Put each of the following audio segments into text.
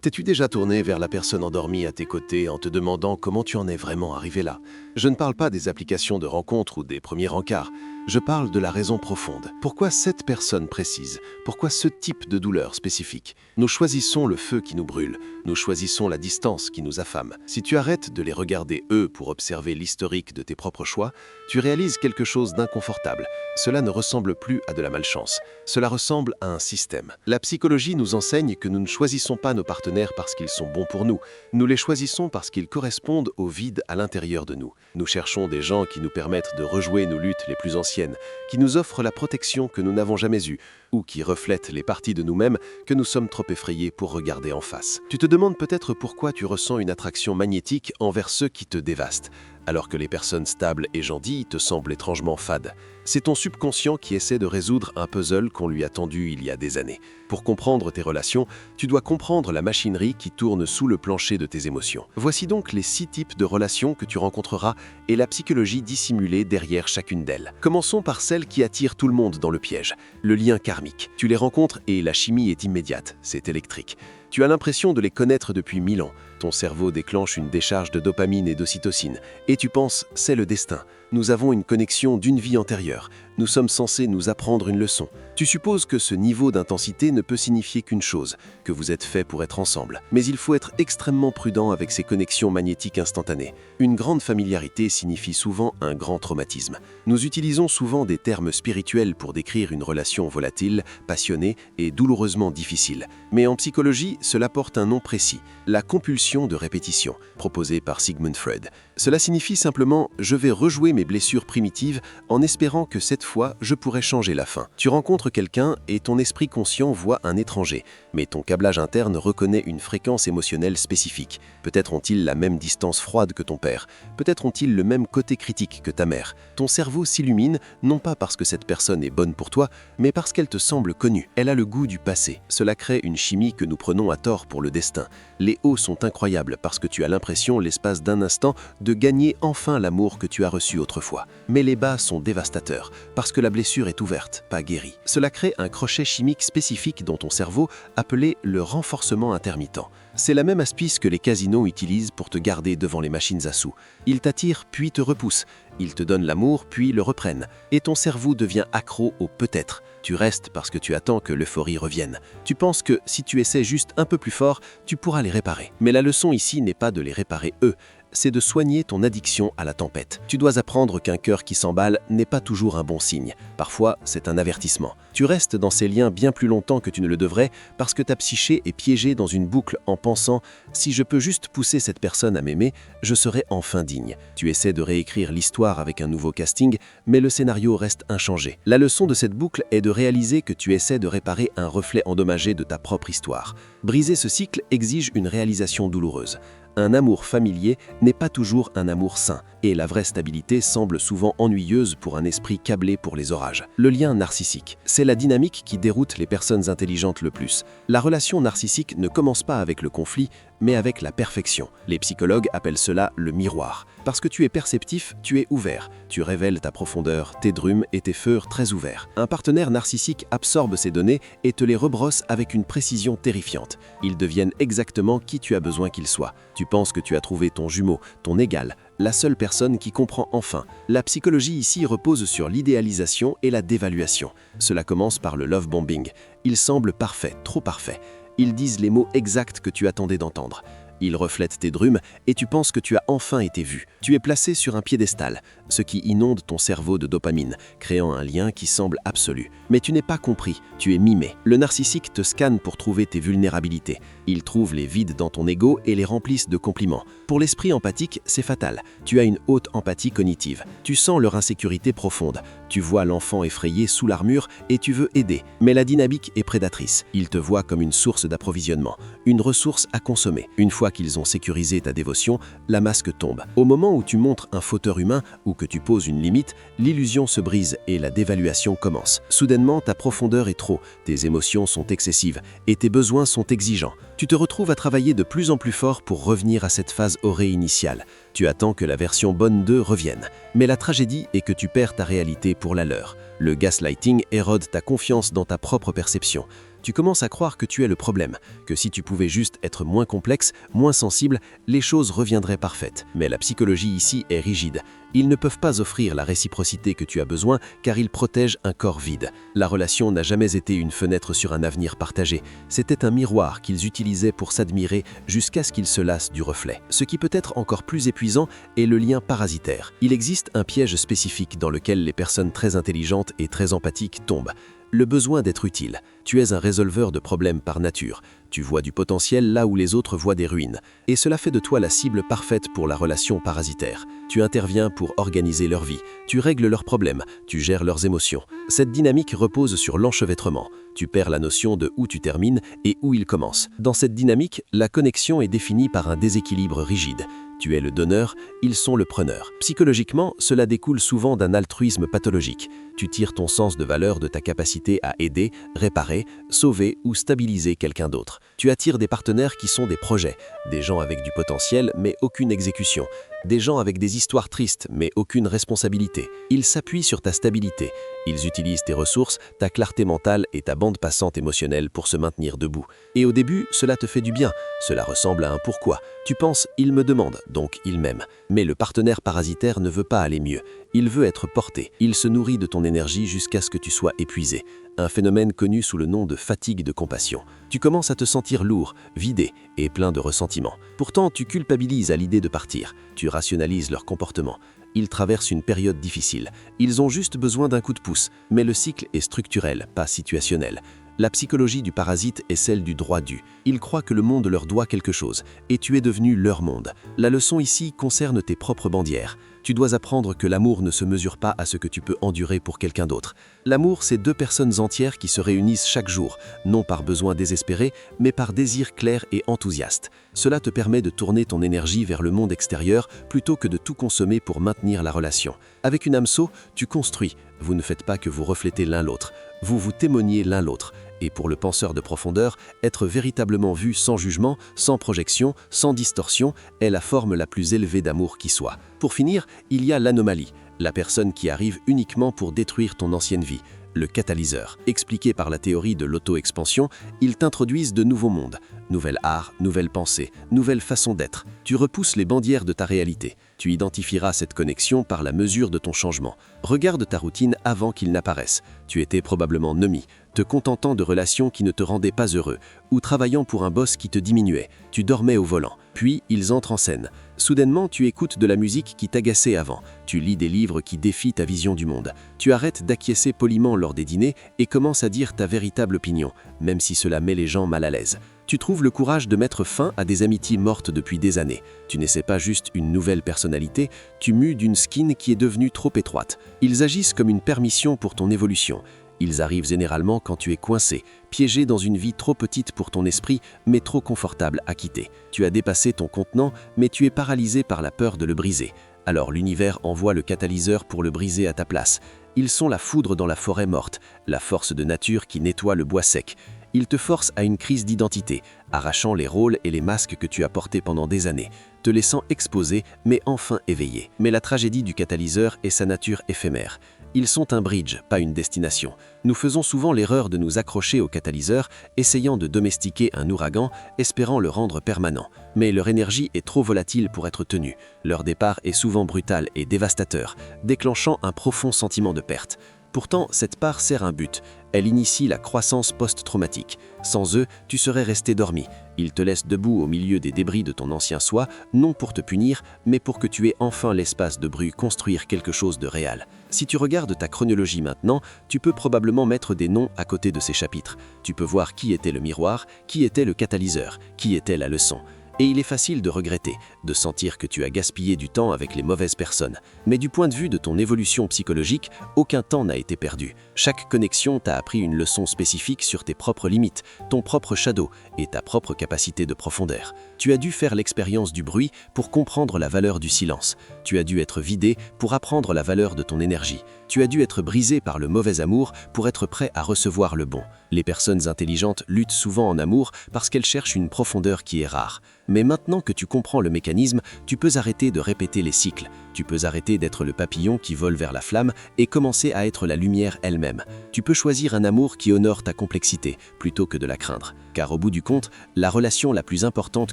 T'es-tu déjà tourné vers la personne endormie à tes côtés en te demandant comment tu en es vraiment arrivé là? Je ne parle pas des applications de rencontres ou des premiers rencarts. Je parle de la raison profonde. Pourquoi cette personne précise? Pourquoi ce type de douleur spécifique? Nous choisissons le feu qui nous brûle. Nous choisissons la distance qui nous affame. Si tu arrêtes de les regarder eux pour observer l'historique de tes propres choix, tu réalises quelque chose d'inconfortable. Cela ne ressemble plus à de la malchance. Cela ressemble à un système. La psychologie nous enseigne que nous ne choisissons pas nos partenaires parce qu'ils sont bons pour nous. Nous les choisissons parce qu'ils correspondent au vide à l'intérieur de nous. Nous cherchons des gens qui nous permettent de rejouer nos luttes les plus anciennes, qui nous offrent la protection que nous n'avons jamais eue, ou qui reflètent les parties de nous-mêmes que nous sommes trop effrayés pour regarder en face. Tu te demandes peut-être pourquoi tu ressens une attraction magnétique envers ceux qui te dévastent, alors que les personnes stables et gentilles te semblent étrangement fades. C'est ton subconscient qui essaie de résoudre un puzzle qu'on lui a tendu il y a des années. Pour comprendre tes relations, tu dois comprendre la machinerie qui tourne sous le plancher de tes émotions. Voici donc les 6 types de relations que tu rencontreras et la psychologie dissimulée derrière chacune d'elles. Commençons par celle qui attire tout le monde dans le piège, le lien karmique. Tu les rencontres et la chimie est immédiate, c'est électrique. Tu as l'impression de les connaître depuis 1000 ans. Ton cerveau déclenche une décharge de dopamine et d'ocytocine. Et tu penses, c'est le destin. Nous avons une connexion d'une vie antérieure. Nous sommes censés nous apprendre une leçon. Tu supposes que ce niveau d'intensité ne peut signifier qu'une chose, que vous êtes faits pour être ensemble. Mais il faut être extrêmement prudent avec ces connexions magnétiques instantanées. Une grande familiarité signifie souvent un grand traumatisme. Nous utilisons souvent des termes spirituels pour décrire une relation volatile, passionnée et douloureusement difficile. Mais en psychologie, cela porte un nom précis, la compulsion de répétition, proposée par Sigmund Freud. Cela signifie simplement « je vais rejouer mes blessures primitives en espérant que cette fois, je pourrai changer la fin ». Tu rencontres quelqu'un et ton esprit conscient voit un étranger, mais ton câblage interne reconnaît une fréquence émotionnelle spécifique. Peut-être ont-ils la même distance froide que ton père, peut-être ont-ils le même côté critique que ta mère. Ton cerveau s'illumine, non pas parce que cette personne est bonne pour toi, mais parce qu'elle te semble connue. Elle a le goût du passé. Cela crée une chimie que nous prenons à tort pour le destin. Les hauts sont incroyables parce que tu as l'impression, l'espace d'un instant, de gagner enfin l'amour que tu as reçu autrefois. Mais les bas sont dévastateurs parce que la blessure est ouverte, pas guérie. Cela crée un crochet chimique spécifique dans ton cerveau appelé le renforcement intermittent. C'est la même astuce que les casinos utilisent pour te garder devant les machines à sous. Ils t'attirent puis te repoussent. Ils te donnent l'amour puis le reprennent. Et ton cerveau devient accro au peut-être. Tu restes parce que tu attends que l'euphorie revienne. Tu penses que si tu essaies juste un peu plus fort, tu pourras les réparer. Mais la leçon ici n'est pas de les réparer eux, c'est de soigner ton addiction à la tempête. Tu dois apprendre qu'un cœur qui s'emballe n'est pas toujours un bon signe. Parfois, c'est un avertissement. Tu restes dans ces liens bien plus longtemps que tu ne le devrais parce que ta psyché est piégée dans une boucle en pensant « si je peux juste pousser cette personne à m'aimer, je serai enfin digne ». Tu essaies de réécrire l'histoire avec un nouveau casting, mais le scénario reste inchangé. La leçon de cette boucle est de réaliser que tu essaies de réparer un reflet endommagé de ta propre histoire. Briser ce cycle exige une réalisation douloureuse. Un amour familier n'est pas toujours un amour sain, et la vraie stabilité semble souvent ennuyeuse pour un esprit câblé pour les orages. Le lien narcissique, c'est la dynamique qui déroute les personnes intelligentes le plus. La relation narcissique ne commence pas avec le conflit, mais avec la perfection. Les psychologues appellent cela le miroir. Parce que tu es perceptif, tu es ouvert. Tu révèles ta profondeur, tes drumes et tes feurs très ouverts. Un partenaire narcissique absorbe ces données et te les rebrosse avec une précision terrifiante. Ils deviennent exactement qui tu as besoin qu'ils soient. Tu penses que tu as trouvé ton jumeau, ton égal, la seule personne qui comprend enfin. La psychologie ici repose sur l'idéalisation et la dévaluation. Cela commence par le love bombing. Il semble parfait, trop parfait. Ils disent les mots exacts que tu attendais d'entendre. Ils reflètent tes drumes et tu penses que tu as enfin été vu. Tu es placé sur un piédestal, ce qui inonde ton cerveau de dopamine, créant un lien qui semble absolu. Mais tu n'es pas compris, tu es mimé. Le narcissique te scanne pour trouver tes vulnérabilités. Il trouve les vides dans ton ego et les remplissent de compliments. Pour l'esprit empathique, c'est fatal. Tu as une haute empathie cognitive. Tu sens leur insécurité profonde. Tu vois l'enfant effrayé sous l'armure et tu veux aider. Mais la dynamique est prédatrice. Ils te voient comme une source d'approvisionnement, une ressource à consommer. Une fois qu'ils ont sécurisé ta dévotion, la masque tombe. Au moment où tu montres un fauteur humain ou que tu poses une limite, l'illusion se brise et la dévaluation commence. Soudainement, ta profondeur est trop, tes émotions sont excessives et tes besoins sont exigeants. Tu te retrouves à travailler de plus en plus fort pour revenir à cette phase orée initiale. Tu attends que la version bonne d'eux revienne. Mais la tragédie est que tu perds ta réalité pour la leur. Le gaslighting érode ta confiance dans ta propre perception. Tu commences à croire que tu es le problème, que si tu pouvais juste être moins complexe, moins sensible, les choses reviendraient parfaites. Mais la psychologie ici est rigide. Ils ne peuvent pas offrir la réciprocité que tu as besoin car ils protègent un corps vide. La relation n'a jamais été une fenêtre sur un avenir partagé. C'était un miroir qu'ils utilisaient pour s'admirer jusqu'à ce qu'ils se lassent du reflet. Ce qui peut être encore plus épuisant est le lien parasitaire. Il existe un piège spécifique dans lequel les personnes très intelligentes et très empathiques tombent. Le besoin d'être utile. Tu es un résolveur de problèmes par nature. Tu vois du potentiel là où les autres voient des ruines. Et cela fait de toi la cible parfaite pour la relation parasitaire. Tu interviens pour organiser leur vie. Tu règles leurs problèmes. Tu gères leurs émotions. Cette dynamique repose sur l'enchevêtrement. Tu perds la notion de où tu termines et où il commence. Dans cette dynamique, la connexion est définie par un déséquilibre rigide. Tu es le donneur, ils sont le preneur. Psychologiquement, cela découle souvent d'un altruisme pathologique. Tu tires ton sens de valeur de ta capacité à aider, réparer, sauver ou stabiliser quelqu'un d'autre. Tu attires des partenaires qui sont des projets, des gens avec du potentiel mais aucune exécution, des gens avec des histoires tristes mais aucune responsabilité. Ils s'appuient sur ta stabilité. Ils utilisent tes ressources, ta clarté mentale et ta bande passante émotionnelle pour se maintenir debout. Et au début, cela te fait du bien. Cela ressemble à un pourquoi. Tu penses « il me demande, donc il m'aime ». Mais le partenaire parasitaire ne veut pas aller mieux. Il veut être porté. Il se nourrit de ton énergie jusqu'à ce que tu sois épuisé. Un phénomène connu sous le nom de fatigue de compassion. Tu commences à te sentir lourd, vidé et plein de ressentiment. Pourtant, tu culpabilises à l'idée de partir. Tu rationalises leur comportement. Ils traversent une période difficile. Ils ont juste besoin d'un coup de pouce. Mais le cycle est structurel, pas situationnel. La psychologie du parasite est celle du droit dû. Ils croient que le monde leur doit quelque chose, et tu es devenu leur monde. La leçon ici concerne tes propres bandières. Tu dois apprendre que l'amour ne se mesure pas à ce que tu peux endurer pour quelqu'un d'autre. L'amour, c'est deux personnes entières qui se réunissent chaque jour, non par besoin désespéré, mais par désir clair et enthousiaste. Cela te permet de tourner ton énergie vers le monde extérieur plutôt que de tout consommer pour maintenir la relation. Avec une hameçon, tu construis. Vous ne faites pas que vous reflétez l'un l'autre. Vous vous témoignez l'un l'autre. Et pour le penseur de profondeur, être véritablement vu sans jugement, sans projection, sans distorsion, est la forme la plus élevée d'amour qui soit. Pour finir, il y a l'anomalie, la personne qui arrive uniquement pour détruire ton ancienne vie. Le catalyseur. Expliqué par la théorie de l'auto-expansion, ils t'introduisent de nouveaux mondes. Nouvel art, nouvelle pensée, nouvelle façon d'être. Tu repousses les bandières de ta réalité. Tu identifieras cette connexion par la mesure de ton changement. Regarde ta routine avant qu'il n'apparaisse. Tu étais probablement nomi, te contentant de relations qui ne te rendaient pas heureux, ou travaillant pour un boss qui te diminuait. Tu dormais au volant. Puis, ils entrent en scène. Soudainement, tu écoutes de la musique qui t'agaçait avant. Tu lis des livres qui défient ta vision du monde. Tu arrêtes d'acquiescer poliment lors des dîners et commences à dire ta véritable opinion, même si cela met les gens mal à l'aise. Tu trouves le courage de mettre fin à des amitiés mortes depuis des années. Tu n'essaies pas juste une nouvelle personnalité, tu mues d'une skin qui est devenue trop étroite. Ils agissent comme une permission pour ton évolution. Ils arrivent généralement quand tu es coincé, piégé dans une vie trop petite pour ton esprit, mais trop confortable à quitter. Tu as dépassé ton contenant, mais tu es paralysé par la peur de le briser. Alors l'univers envoie le catalyseur pour le briser à ta place. Ils sont la foudre dans la forêt morte, la force de nature qui nettoie le bois sec. Ils te forcent à une crise d'identité, arrachant les rôles et les masques que tu as portés pendant des années, te laissant exposé, mais enfin éveillé. Mais la tragédie du catalyseur est sa nature éphémère. Ils sont un bridge, pas une destination. Nous faisons souvent l'erreur de nous accrocher au catalyseur, essayant de domestiquer un ouragan, espérant le rendre permanent. Mais leur énergie est trop volatile pour être tenue. Leur départ est souvent brutal et dévastateur, déclenchant un profond sentiment de perte. Pourtant, cette part sert un but. Elle initie la croissance post-traumatique. Sans eux, tu serais resté dormi. Ils te laissent debout au milieu des débris de ton ancien soi, non pour te punir, mais pour que tu aies enfin l'espace de construire quelque chose de réel. Si tu regardes ta chronologie maintenant, tu peux probablement mettre des noms à côté de ces chapitres. Tu peux voir qui était le miroir, qui était le catalyseur, qui était la leçon. Et il est facile de regretter, de sentir que tu as gaspillé du temps avec les mauvaises personnes. Mais du point de vue de ton évolution psychologique, aucun temps n'a été perdu. Chaque connexion t'a appris une leçon spécifique sur tes propres limites, ton propre shadow et ta propre capacité de profondeur. Tu as dû faire l'expérience du bruit pour comprendre la valeur du silence. Tu as dû être vidé pour apprendre la valeur de ton énergie. Tu as dû être brisé par le mauvais amour pour être prêt à recevoir le bon. Les personnes intelligentes luttent souvent en amour parce qu'elles cherchent une profondeur qui est rare. Mais maintenant que tu comprends le mécanisme, tu peux arrêter de répéter les cycles. Tu peux arrêter d'être le papillon qui vole vers la flamme et commencer à être la lumière elle-même. Tu peux choisir un amour qui honore ta complexité plutôt que de la craindre. Car au bout du compte, la relation la plus importante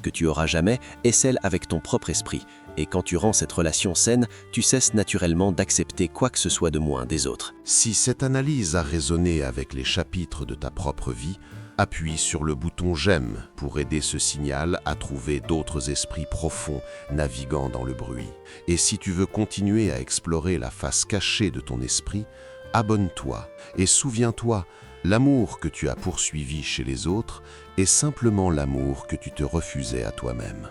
que tu auras jamais est celle avec ton propre esprit. Et quand tu rends cette relation saine, tu cesses naturellement d'accepter quoi que ce soit de moins des autres. Si cette analyse a résonné avec les chapitres de ta propre vie, appuie sur le bouton j'aime pour aider ce signal à trouver d'autres esprits profonds naviguant dans le bruit. Et si tu veux continuer à explorer la face cachée de ton esprit, abonne-toi et souviens-toi, l'amour que tu as poursuivi chez les autres est simplement l'amour que tu te refusais à toi-même.